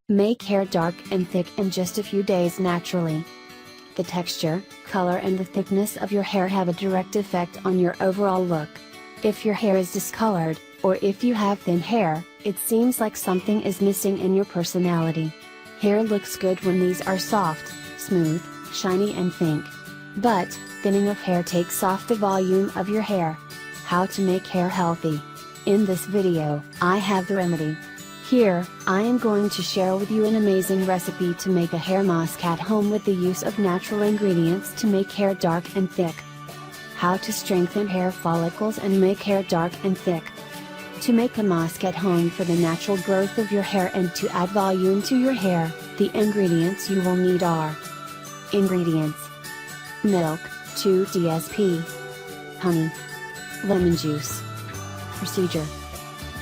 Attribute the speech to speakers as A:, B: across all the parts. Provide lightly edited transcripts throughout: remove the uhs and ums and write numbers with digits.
A: Make hair dark and thick in just a few days naturally. The texture, color and the thickness of your hair have a direct effect on your overall look. If your hair is discolored, or if you have thin hair, it seems like something is missing in your personality. Hair looks good when these are soft, smooth, shiny and pink. But, thinning of hair takes off the volume of your hair. How to make hair healthy. In this video, I have the remedy. Here, I am going to share with you an amazing recipe to make a hair mask at home with the use of natural ingredients to make hair dark and thick. How to strengthen hair follicles and make hair dark and thick. To make a mask at home for the natural growth of your hair and to add volume to your hair, the ingredients you will need are: Ingredients: milk, 2 dsp, honey, lemon juice. Procedure: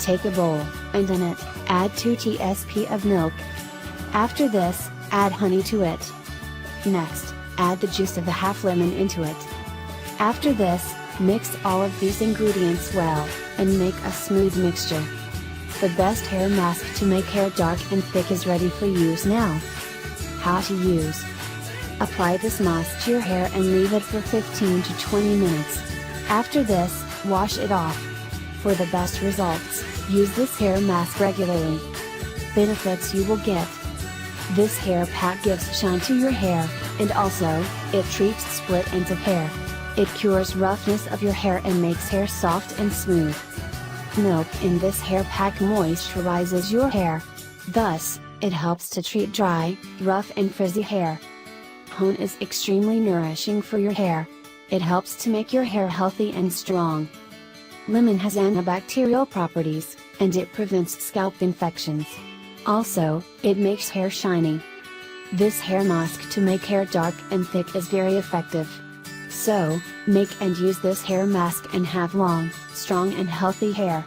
A: take a bowl, and in it, add 2 tsp of milk. After this, add honey to it. Next, add the juice of the half lemon into it. After this, mix all of these ingredients well, and make a smooth mixture. The best hair mask to make hair dark and thick is ready for use now. How to use. Apply this mask to your hair and leave it for 15 to 20 minutes. After this, wash it off. For the best results, use this hair mask regularly. Benefits you will get: this hair pack gives shine to your hair, and also, it treats split ends of hair. It cures roughness of your hair and makes hair soft and smooth. Milk in this hair pack moisturizes your hair. Thus, it helps to treat dry, rough and frizzy hair. Honey is extremely nourishing for your hair. It helps to make your hair healthy and strong. Lemon has antibacterial properties, and it prevents scalp infections. Also, it makes hair shiny. This hair mask to make hair dark and thick is very effective. So, make and use this hair mask and have long, strong and healthy hair.